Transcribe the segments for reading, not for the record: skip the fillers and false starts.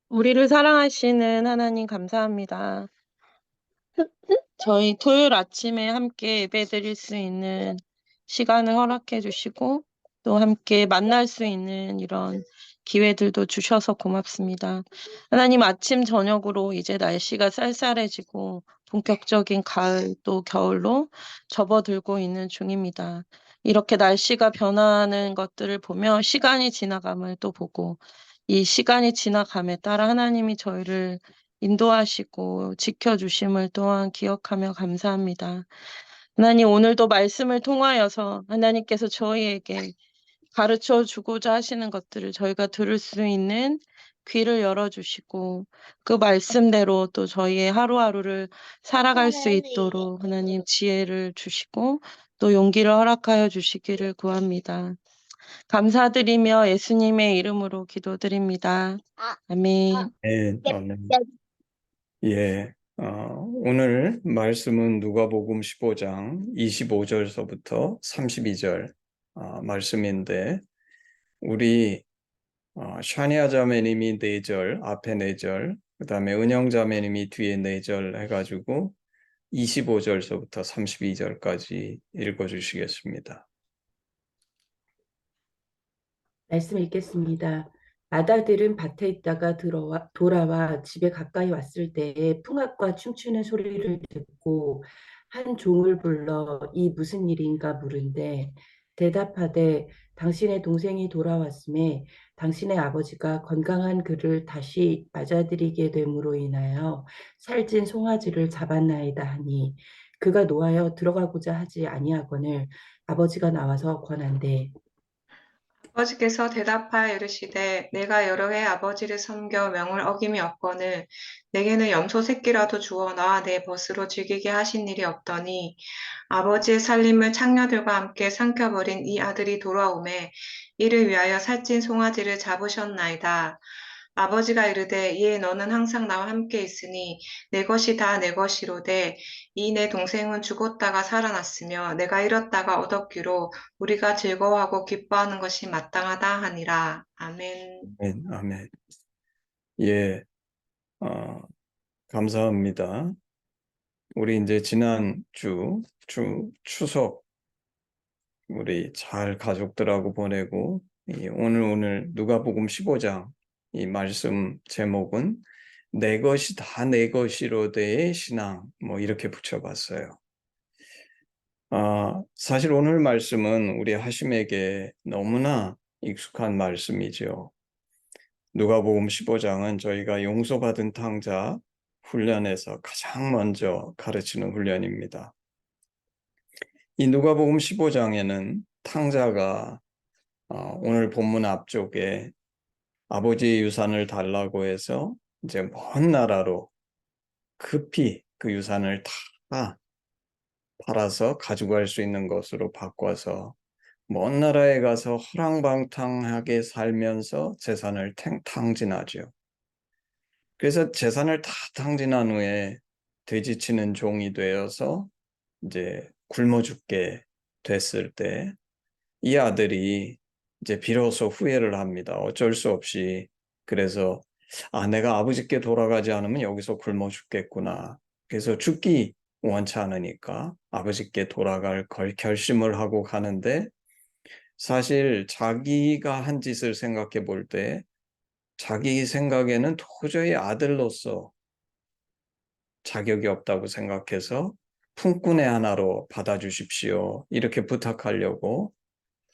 우리를 사랑하시는 하나님 감사합니다. 저희 토요일 아침에 함께 예배드릴 수 있는 시간을 허락해 주시고 또 함께 만날 수 있는 이런 기회들도 주셔서 고맙습니다. 하나님 아침 저녁으로 이제 날씨가 쌀쌀해지고 본격적인 가을 또 겨울로 접어들고 있는 중입니다. 이렇게 날씨가 변하는 것들을 보며 시간이 지나감을 또 보고 이 시간이 지나감에 따라 하나님이 저희를 인도하시고 지켜주심을 또한 기억하며 감사합니다. 하나님, 오늘도 말씀을 통하여서 하나님께서 저희에게 가르쳐 주고자 하시는 것들을 저희가 들을 수 있는 귀를 열어주시고 그 말씀대로 또 저희의 하루하루를 살아갈 수 있도록 하나님 지혜를 주시고 또 용기를 허락하여 주시기를 구합니다. 감사드리며 예수님의 이름으로 기도드립니다. 아멘. 네, 아멘. 예, 오늘 말씀은 누가복음 15장 25절서부터 32절 말씀인데 우리 샤니아 자매님이 4절, 앞에 4절, 그 다음에 은영 자매님이 뒤에 4절 해가지고 25절서부터 32절까지 읽어주시겠습니다. 말씀 읽겠습니다. 마다들은 밭에 있다가 돌아와 집에 가까이 왔을 때에 풍악과 춤추는 소리를 듣고 한 종을 불러 이 무슨 일인가 물은데 대답하되 당신의 동생이 돌아왔음에 당신의 아버지가 건강한 그를 다시 맞아들이게 됨으로 인하여 살찐 송아지를 잡았나이다 하니 그가 노하여 들어가고자 하지 아니하거늘 아버지가 나와서 권한대 아버지께서 대답하여 이르시되 내가 여러 해 아버지를 섬겨 명을 어김이 없거늘 내게는 염소 새끼라도 주어 나와 내 벗으로 즐기게 하신 일이 없더니 아버지의 살림을 창녀들과 함께 삼켜버린 이 아들이 돌아오매 이를 위하여 살찐 송아지를 잡으셨나이다. 아버지가 이르되 이에 너는 항상 나와 함께 있으니 내 것이 다 내 것이로되 이 내 동생은 죽었다가 살아났으며 내가 잃었다가 얻었기로 우리가 즐거워하고 기뻐하는 것이 마땅하다 하니라. 아멘. 아멘, 아멘. 예, 감사합니다. 우리 이제 지난 추석 우리 잘 가족들하고 보내고 오늘 누가복음 15장 이 말씀 제목은 내 것이 다 내 것이로되의 신앙 뭐 이렇게 붙여봤어요. 사실 오늘 말씀은 우리 하심에게 너무나 익숙한 말씀이죠. 누가복음 15장은 저희가 용서받은 탕자 훈련에서 가장 먼저 가르치는 훈련입니다. 이 누가복음 15장에는 탕자가 오늘 본문 앞쪽에 아버지의 유산을 달라고 해서 이제 먼 나라로 급히 그 유산을 다 팔아서 가져갈 수 있는 것으로 바꿔서 먼 나라에 가서 허랑방탕하게 살면서 재산을 탕진하죠. 그래서 재산을 다 탕진한 후에 돼지치는 종이 되어서 이제 굶어 죽게 됐을 때 이 아들이 이제 비로소 후회를 합니다. 어쩔 수 없이. 그래서 내가 아버지께 돌아가지 않으면 여기서 굶어 죽겠구나. 그래서 죽기 원치 않으니까 아버지께 돌아갈 걸 결심을 하고 가는데 사실 자기가 한 짓을 생각해 볼 때 자기 생각에는 도저히 아들로서 자격이 없다고 생각해서 품꾼의 하나로 받아주십시오. 이렇게 부탁하려고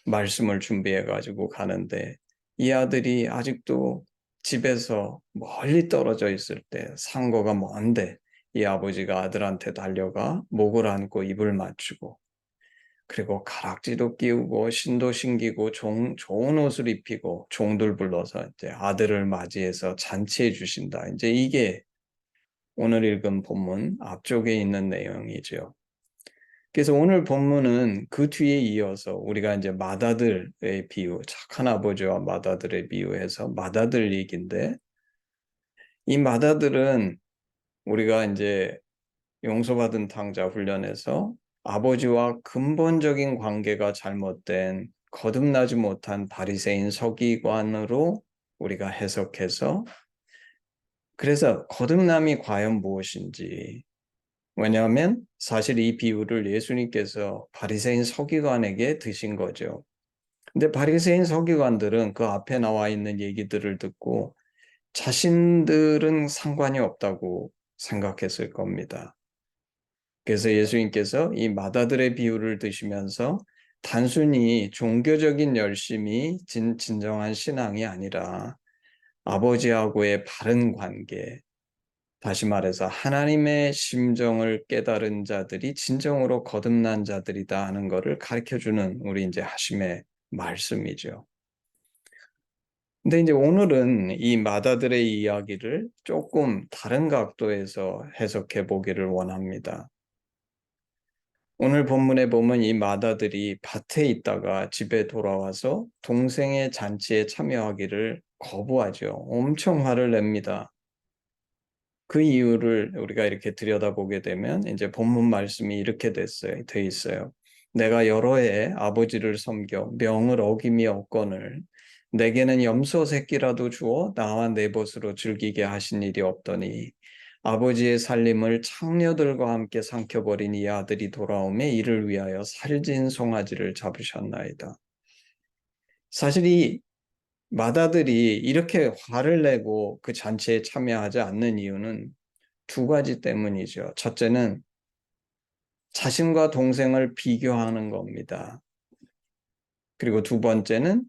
말씀을 준비해 가지고 가는데 이 아들이 아직도 집에서 멀리 떨어져 있을 때 상거가 먼데 이 아버지가 아들한테 달려가 목을 안고 입을 맞추고 그리고 가락지도 끼우고 신도 신기고 좋은 옷을 입히고 종들 불러서 이제 아들을 맞이해서 잔치해 주신다. 이제 이게 오늘 읽은 본문 앞쪽에 있는 내용이죠. 그래서 오늘 본문은 그 뒤에 이어서 우리가 이제 맏아들의 비유, 착한 아버지와 맏아들의 비유해서 맏아들 얘기인데 이 맏아들은 우리가 이제 용서받은 탕자 훈련에서 아버지와 근본적인 관계가 잘못된 거듭나지 못한 바리새인 서기관으로 우리가 해석해서, 그래서 거듭남이 과연 무엇인지, 왜냐하면 사실 이 비유를 예수님께서 바리새인 서기관에게 드신 거죠. 근데 바리새인 서기관들은 그 앞에 나와 있는 얘기들을 듣고 자신들은 상관이 없다고 생각했을 겁니다. 그래서 예수님께서 이 마다들의 비유를 드시면서 단순히 종교적인 열심이 진정한 신앙이 아니라 아버지하고의 바른 관계, 다시 말해서 하나님의 심정을 깨달은 자들이 진정으로 거듭난 자들이다 하는 것을 가르쳐주는 우리 이제 하심의 말씀이죠. 근데 이제 오늘은 이 마다들의 이야기를 조금 다른 각도에서 해석해 보기를 원합니다. 오늘 본문에 보면 이 마다들이 밭에 있다가 집에 돌아와서 동생의 잔치에 참여하기를 거부하죠. 엄청 화를 냅니다. 그 이유를 우리가 이렇게 들여다보게 되면 이제 본문 말씀이 이렇게 돼 있어요. 내가 여러 해 아버지를 섬겨 명을 어김이 없거늘 내게는 염소 새끼라도 주어 나와 내 벗으로 즐기게 하신 일이 없더니 아버지의 살림을 창녀들과 함께 삼켜버린 이 아들이 돌아오매 이를 위하여 살진 송아지를 잡으셨나이다. 사실 이 마다들이 이렇게 화를 내고 그 잔치에 참여하지 않는 이유는 두 가지 때문이죠. 첫째는 자신과 동생을 비교하는 겁니다. 그리고 두 번째는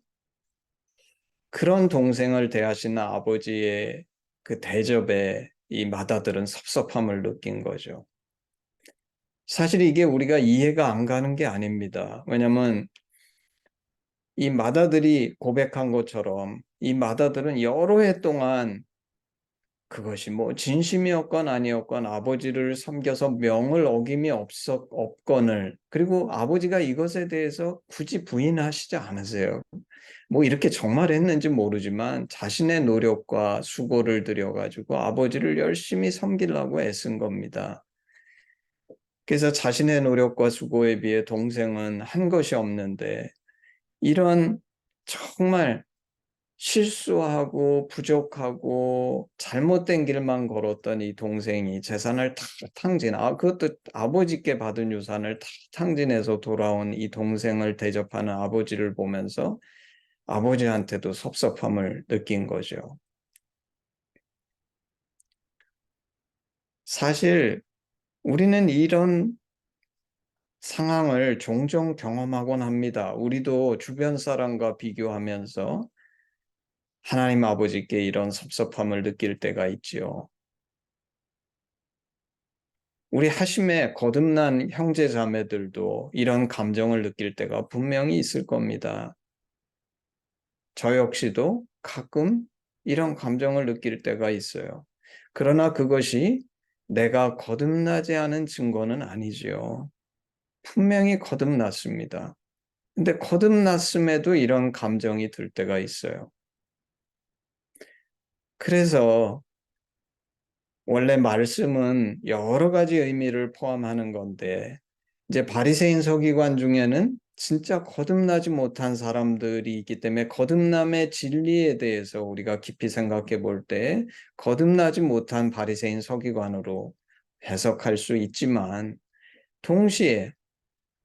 그런 동생을 대하시는 아버지의 그 대접에 이 마다들은 섭섭함을 느낀 거죠. 사실 이게 우리가 이해가 안 가는 게 아닙니다. 왜냐하면 이 마다들이 고백한 것처럼 이 마다들은 여러 해 동안 그것이 뭐 진심이었건 아니었건 아버지를 섬겨서 명을 어김이 없건을, 그리고 아버지가 이것에 대해서 굳이 부인하시지 않으세요. 뭐 이렇게 정말 했는지 모르지만 자신의 노력과 수고를 들여가지고 아버지를 열심히 섬기려고 애쓴 겁니다. 그래서 자신의 노력과 수고에 비해 동생은 한 것이 없는데, 이런 정말 실수하고 부족하고 잘못된 길만 걸었던 이 동생이 재산을 다 탕진, 그것도 아버지께 받은 유산을 다 탕진해서 돌아온 이 동생을 대접하는 아버지를 보면서 아버지한테도 섭섭함을 느낀 거죠. 사실 우리는 이런 상황을 종종 경험하곤 합니다. 우리도 주변 사람과 비교하면서 하나님 아버지께 이런 섭섭함을 느낄 때가 있지요. 우리 하심에 거듭난 형제 자매들도 이런 감정을 느낄 때가 분명히 있을 겁니다. 저 역시도 가끔 이런 감정을 느낄 때가 있어요. 그러나 그것이 내가 거듭나지 않은 증거는 아니지요. 분명히 거듭났습니다. 근데 거듭났음에도 이런 감정이 들 때가 있어요. 그래서 원래 말씀은 여러 가지 의미를 포함하는 건데, 이제 바리새인 서기관 중에는 진짜 거듭나지 못한 사람들이 있기 때문에 거듭남의 진리에 대해서 우리가 깊이 생각해 볼 때 거듭나지 못한 바리새인 서기관으로 해석할 수 있지만, 동시에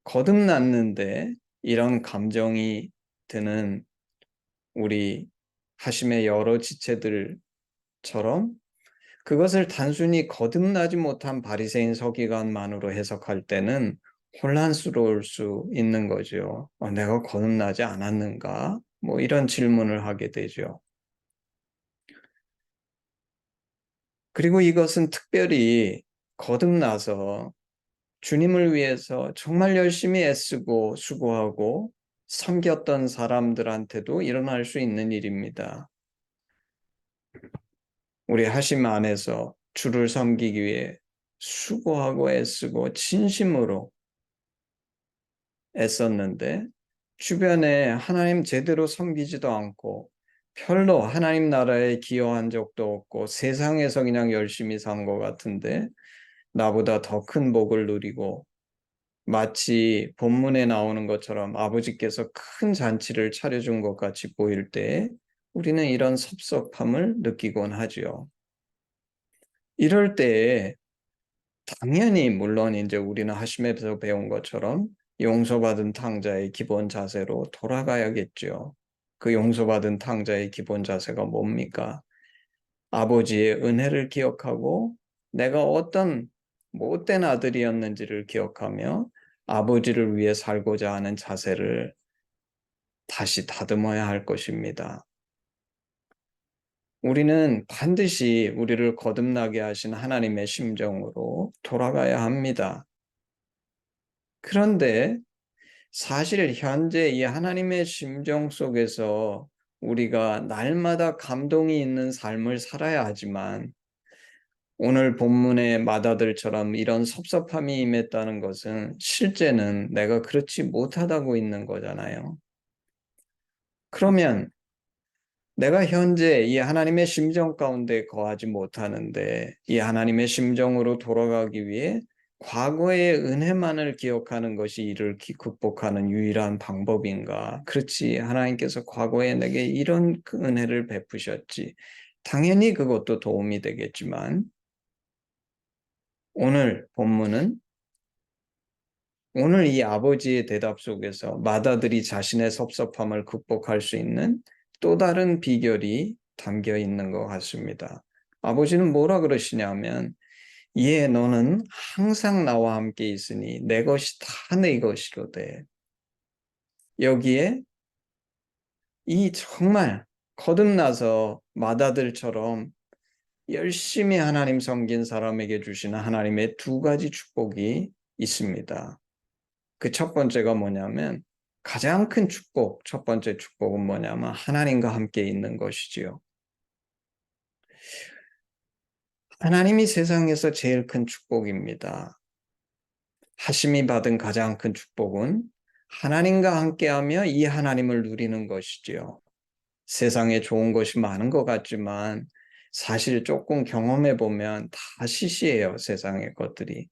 거듭났는데 이런 감정이 드는 우리 하심의 여러 지체들처럼 그것을 단순히 거듭나지 못한 바리새인 서기관만으로 해석할 때는 혼란스러울 수 있는 거죠. 내가 거듭나지 않았는가? 뭐 이런 질문을 하게 되죠. 그리고 이것은 특별히 거듭나서 주님을 위해서 정말 열심히 애쓰고 수고하고 섬겼던 사람들한테도 일어날 수 있는 일입니다. 우리 하심 안에서 주를 섬기기 위해 수고하고 애쓰고 진심으로 애썼는데 주변에 하나님 제대로 섬기지도 않고 별로 하나님 나라에 기여한 적도 없고 세상에서 그냥 열심히 산 것 같은데 나보다 더 큰 복을 누리고 마치 본문에 나오는 것처럼 아버지께서 큰 잔치를 차려준 것 같이 보일 때 우리는 이런 섭섭함을 느끼곤 하죠. 이럴 때에 당연히 물론 이제 우리는 하심에서 배운 것처럼 용서받은 탕자의 기본 자세로 돌아가야겠죠. 그 용서받은 탕자의 기본 자세가 뭡니까? 아버지의 은혜를 기억하고 내가 어떤 못된 아들이었는지를 기억하며 아버지를 위해 살고자 하는 자세를 다시 다듬어야 할 것입니다. 우리는 반드시 우리를 거듭나게 하신 하나님의 심정으로 돌아가야 합니다. 그런데 사실 현재 이 하나님의 심정 속에서 우리가 날마다 감동이 있는 삶을 살아야 하지만 오늘 본문의 마다들처럼 이런 섭섭함이 임했다는 것은 실제는 내가 그렇지 못하다고 있는 거잖아요. 그러면 내가 현재 이 하나님의 심정 가운데 거하지 못하는데 이 하나님의 심정으로 돌아가기 위해 과거의 은혜만을 기억하는 것이 이를 극복하는 유일한 방법인가? 그렇지. 하나님께서 과거에 내게 이런 은혜를 베푸셨지. 당연히 그것도 도움이 되겠지만 오늘 본문은 오늘 이 아버지의 대답 속에서 맏아들이 자신의 섭섭함을 극복할 수 있는 또 다른 비결이 담겨 있는 것 같습니다. 아버지는 뭐라 그러시냐면 너는 항상 나와 함께 있으니 내 것이 다 내 것이로되 여기에 이 정말 거듭나서 맏아들처럼 열심히 하나님 섬긴 사람에게 주시는 하나님의 두 가지 축복이 있습니다. 그 첫 번째가 뭐냐면 가장 큰 축복, 첫 번째 축복은 뭐냐면 하나님과 함께 있는 것이지요. 하나님이 세상에서 제일 큰 축복입니다. 하심이 받은 가장 큰 축복은 하나님과 함께하며 이 하나님을 누리는 것이지요. 세상에 좋은 것이 많은 것 같지만 사실 조금 경험해 보면 다 시시해요, 세상의 것들이.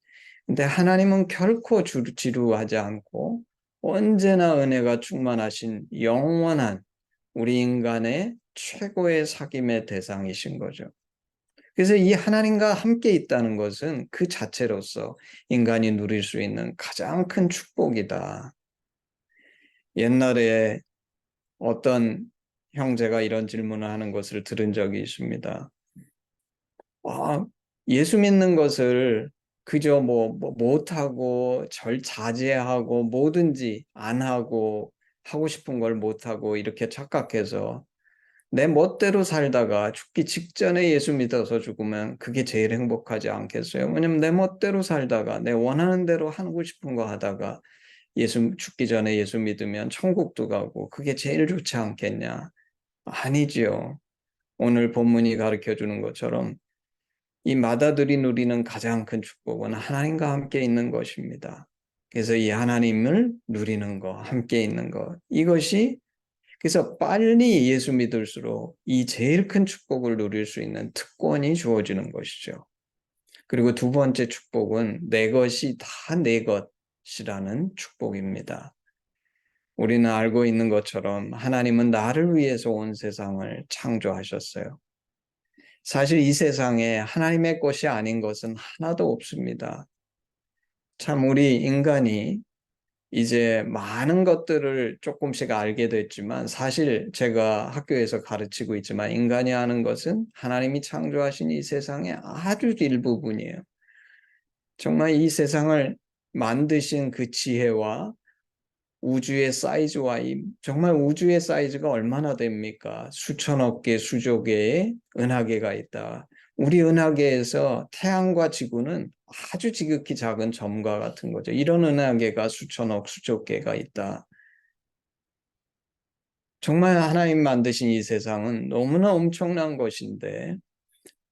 근데 하나님은 결코 지루하지 않고 언제나 은혜가 충만하신 영원한 우리 인간의 최고의 사귐의 대상이신 거죠. 그래서 이 하나님과 함께 있다는 것은 그 자체로서 인간이 누릴 수 있는 가장 큰 축복이다. 옛날에 어떤 형제가 이런 질문을 하는 것을 들은 적이 있습니다. 예수 믿는 것을 그저 못하고 자제하고 뭐든지 안 하고 하고 싶은 걸 못하고 이렇게 착각해서 내 멋대로 살다가 죽기 직전에 예수 믿어서 죽으면 그게 제일 행복하지 않겠어요? 왜냐면 내 멋대로 살다가 내 원하는 대로 하고 싶은 거 하다가 죽기 전에 예수 믿으면 천국도 가고 그게 제일 좋지 않겠냐? 아니지요. 오늘 본문이 가르쳐 주는 것처럼 이 맏아들이 누리는 가장 큰 축복은 하나님과 함께 있는 것입니다. 그래서 이 하나님을 누리는 것, 함께 있는 것, 이것이 그래서 빨리 예수 믿을수록 이 제일 큰 축복을 누릴 수 있는 특권이 주어지는 것이죠. 그리고 두 번째 축복은 내 것이 다 내 것이라는 축복입니다. 우리는 알고 있는 것처럼 하나님은 나를 위해서 온 세상을 창조하셨어요. 사실 이 세상에 하나님의 것이 아닌 것은 하나도 없습니다. 참 우리 인간이 이제 많은 것들을 조금씩 알게 됐지만 사실 제가 학교에서 가르치고 있지만 인간이 아는 것은 하나님이 창조하신 이 세상의 아주 일부분이에요. 정말 이 세상을 만드신 그 지혜와 우주의 사이즈와 정말 우주의 사이즈가 얼마나 됩니까? 수천억 개, 수조 개의 은하계가 있다. 우리 은하계에서 태양과 지구는 아주 지극히 작은 점과 같은 거죠. 이런 은하계가 수천억, 수조 개가 있다. 정말 하나님 만드신 이 세상은 너무나 엄청난 것인데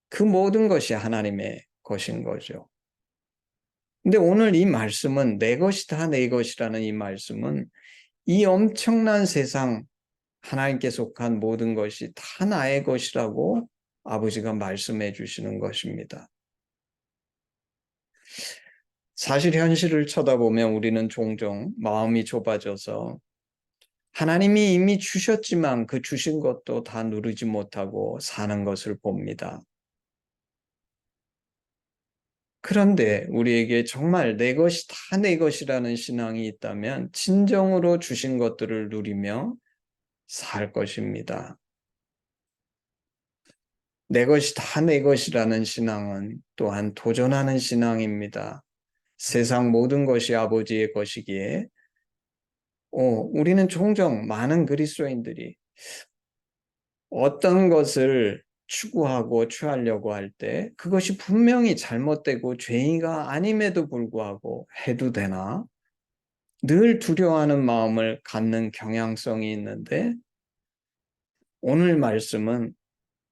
그 모든 것이 하나님의 것인 거죠. 근데 오늘 이 말씀은 내 것이 다 내 것이라는 이 말씀은 이 엄청난 세상, 하나님께 속한 모든 것이 다 나의 것이라고 아버지가 말씀해 주시는 것입니다. 사실 현실을 쳐다보면 우리는 종종 마음이 좁아져서 하나님이 이미 주셨지만 그 주신 것도 다 누리지 못하고 사는 것을 봅니다. 그런데 우리에게 정말 내 것이 다 내 것이라는 신앙이 있다면 진정으로 주신 것들을 누리며 살 것입니다. 내 것이 다 내 것이라는 신앙은 또한 도전하는 신앙입니다. 세상 모든 것이 아버지의 것이기에 우리는 종종 많은 그리스도인들이 어떤 것을 추구하고 취하려고 할 때 그것이 분명히 잘못되고 죄가 아님에도 불구하고 해도 되나? 늘 두려워하는 마음을 갖는 경향성이 있는데 오늘 말씀은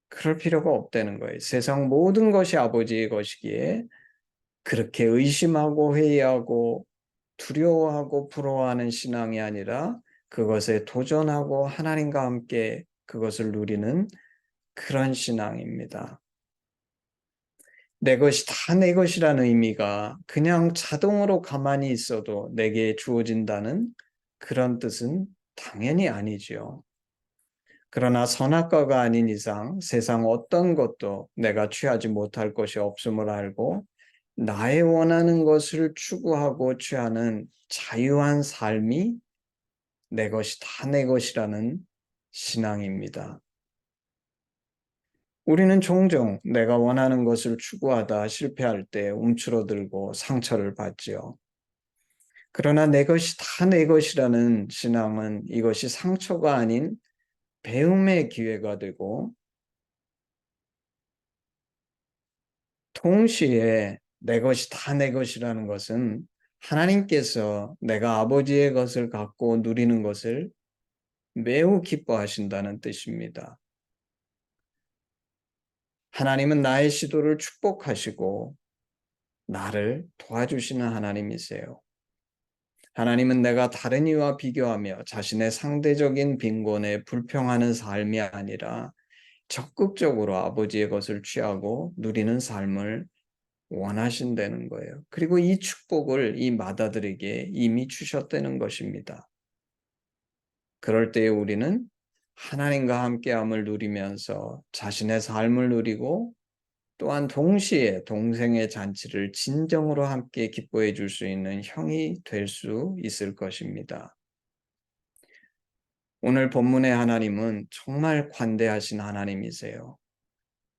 그럴 필요가 없다는 거예요. 세상 모든 것이 아버지의 것이기에 그렇게 의심하고 회의하고 두려워하고 부러워하는 신앙이 아니라 그것에 도전하고 하나님과 함께 그것을 누리는 그런 신앙입니다. 내 것이 다 내 것이라는 의미가 그냥 자동으로 가만히 있어도 내게 주어진다는 그런 뜻은 당연히 아니지요. 그러나 선악과가 아닌 이상 세상 어떤 것도 내가 취하지 못할 것이 없음을 알고 나의 원하는 것을 추구하고 취하는 자유한 삶이 내 것이 다 내 것이라는 신앙입니다. 우리는 종종 내가 원하는 것을 추구하다 실패할 때 움츠러들고 상처를 받지요. 그러나 내 것이 다 내 것이라는 신앙은 이것이 상처가 아닌 배움의 기회가 되고 동시에 내 것이 다 내 것이라는 것은 하나님께서 내가 아버지의 것을 갖고 누리는 것을 매우 기뻐하신다는 뜻입니다. 하나님은 나의 시도를 축복하시고 나를 도와주시는 하나님이세요. 하나님은 내가 다른 이와 비교하며 자신의 상대적인 빈곤에 불평하는 삶이 아니라 적극적으로 아버지의 것을 취하고 누리는 삶을 원하신다는 거예요. 그리고 이 축복을 이 마다들에게 이미 주셨다는 것입니다. 그럴 때에 우리는 하나님과 함께함을 누리면서 자신의 삶을 누리고 또한 동시에 동생의 잔치를 진정으로 함께 기뻐해 줄 수 있는 형이 될 수 있을 것입니다. 오늘 본문의 하나님은 정말 관대하신 하나님이세요.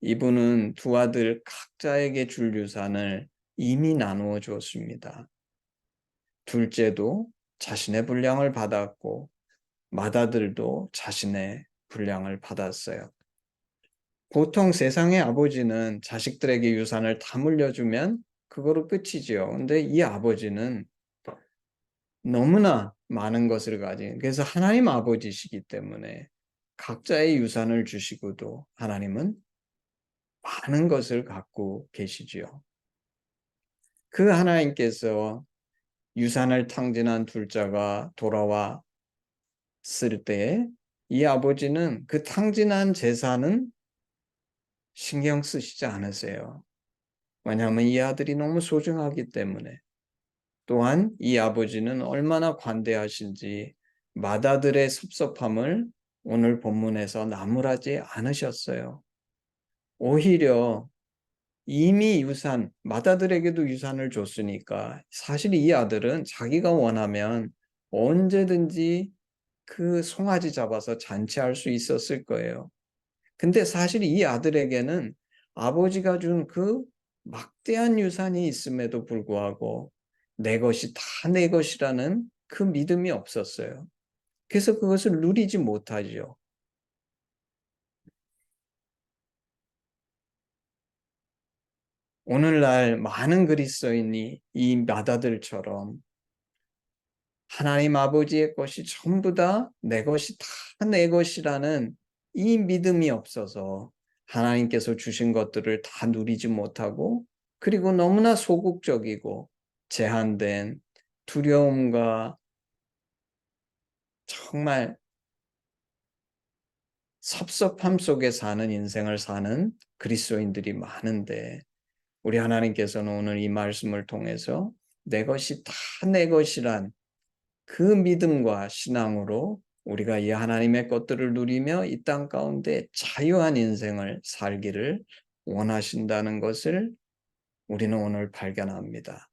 이분은 두 아들 각자에게 줄 유산을 이미 나누어 주었습니다. 둘째도 자신의 분량을 받았고 맏아들도 자신의 분량을 받았어요. 보통 세상의 아버지는 자식들에게 유산을 다 물려주면 그거로 끝이지요. 근데 이 아버지는 너무나 많은 것을 가진, 그래서 하나님 아버지시기 때문에 각자의 유산을 주시고도 하나님은 많은 것을 갖고 계시지요. 그 하나님께서 유산을 탕진한 둘째가 돌아왔을 때 이 아버지는 그 탕진한 재산은 신경 쓰시지 않으세요. 왜냐하면 이 아들이 너무 소중하기 때문에. 또한 이 아버지는 얼마나 관대하신지 맏아들의 섭섭함을 오늘 본문에서 나무라지 않으셨어요. 오히려 이미 맏아들에게도 유산을 줬으니까 사실 이 아들은 자기가 원하면 언제든지 그 송아지 잡아서 잔치할 수 있었을 거예요. 근데 사실 이 아들에게는 아버지가 준 그 막대한 유산이 있음에도 불구하고 내 것이 다 내 것이라는 그 믿음이 없었어요. 그래서 그것을 누리지 못하죠. 오늘날 많은 그리스도인이 이 맏아들처럼 하나님 아버지의 것이 전부 다 내 것이 다 내 것이라는 이 믿음이 없어서 하나님께서 주신 것들을 다 누리지 못하고 그리고 너무나 소극적이고 제한된 두려움과 정말 섭섭함 속에 사는 인생을 사는 그리스도인들이 많은데 우리 하나님께서는 오늘 이 말씀을 통해서 내 것이 다 내 것이란 그 믿음과 신앙으로 우리가 이 하나님의 것들을 누리며 이 땅 가운데 자유한 인생을 살기를 원하신다는 것을 우리는 오늘 발견합니다.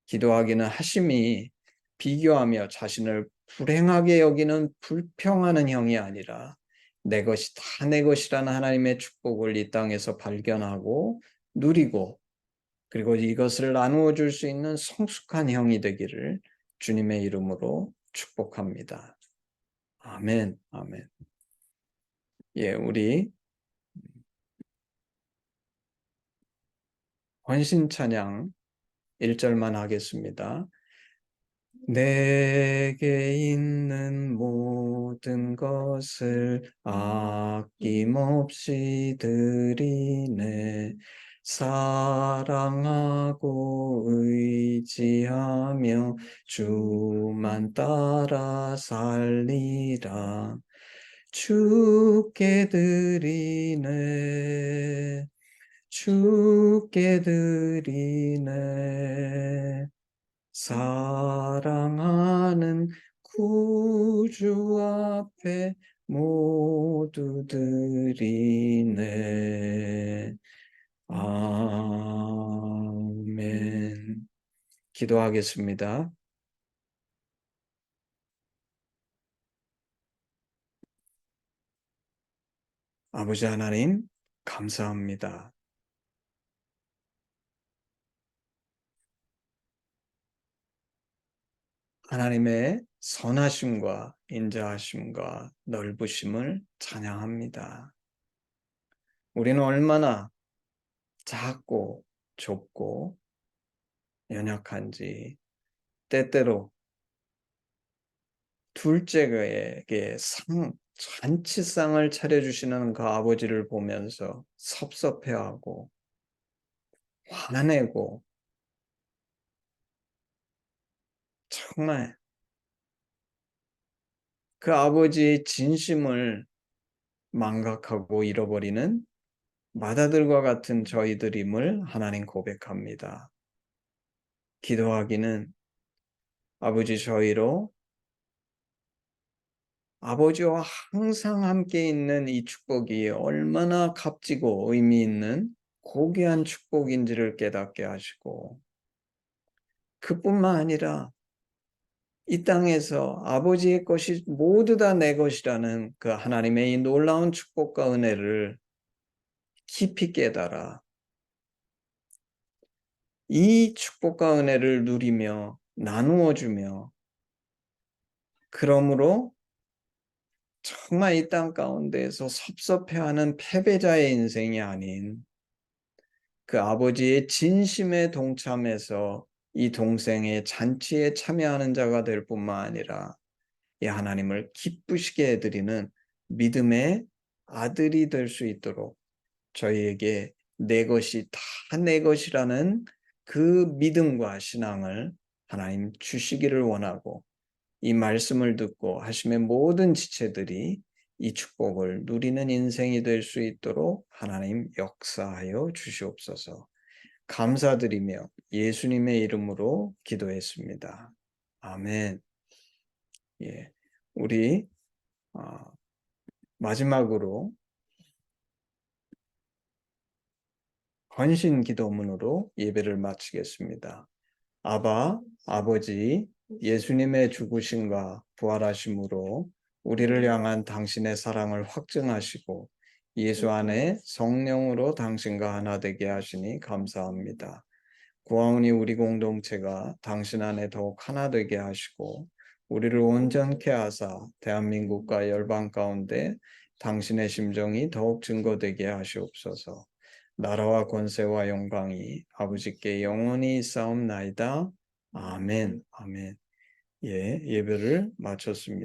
기도하기는 하심이 비교하며 자신을 불행하게 여기는 불평하는 형이 아니라 내 것이 다 내 것이라는 하나님의 축복을 이 땅에서 발견하고 누리고 그리고 이것을 나누어 줄 수 있는 성숙한 형이 되기를 주님의 이름으로 축복합니다. 아멘, 아멘. 예, 우리 헌신 찬양 1절만 하겠습니다. 내게 있는 모든 것을 아낌없이 드리네. 사랑하고 의지하며 주만 따라 살리라. 주께 드리네. 주께 드리네. 사랑하는 구주 앞에 모두 드리네. 아멘. 기도하겠습니다. 아버지 하나님, 감사합니다. 하나님의 선하심과 인자하심과 넓으심을 찬양합니다. 우리는 얼마나 작고 좁고 연약한지 때때로 둘째에게 잔치상을 차려주시는 그 아버지를 보면서 섭섭해하고 화내고 정말 그 아버지의 진심을 망각하고 잃어버리는 마다들과 같은 저희들임을 하나님 고백합니다. 기도하기는 아버지 저희로 아버지와 항상 함께 있는 이 축복이 얼마나 값지고 의미 있는 고귀한 축복인지를 깨닫게 하시고 그뿐만 아니라 이 땅에서 아버지의 것이 모두 다 내 것이라는 그 하나님의 이 놀라운 축복과 은혜를 깊이 깨달아 이 축복과 은혜를 누리며 나누어 주며 그러므로 정말 이 땅 가운데에서 섭섭해하는 패배자의 인생이 아닌 그 아버지의 진심에 동참해서 이 동생의 잔치에 참여하는 자가 될 뿐만 아니라 이 하나님을 기쁘시게 해드리는 믿음의 아들이 될 수 있도록 저희에게 내 것이 다 내 것이라는 그 믿음과 신앙을 하나님 주시기를 원하고 이 말씀을 듣고 하심의 모든 지체들이 이 축복을 누리는 인생이 될 수 있도록 하나님 역사하여 주시옵소서. 감사드리며 예수님의 이름으로 기도했습니다. 아멘. 예, 우리 마지막으로 헌신 기도문으로 예배를 마치겠습니다. 아바, 아버지, 예수님의 죽으심과 부활하심으로 우리를 향한 당신의 사랑을 확증하시고 예수 안에 성령으로 당신과 하나 되게 하시니 감사합니다. 구하오니 우리 공동체가 당신 안에 더욱 하나 되게 하시고 우리를 온전케 하사 대한민국과 열방 가운데 당신의 심정이 더욱 증거되게 하시옵소서. 나라와 권세와 영광이 아버지께 영원히 있사옵나이다. 아멘. 아멘. 예, 예배를 마쳤습니다.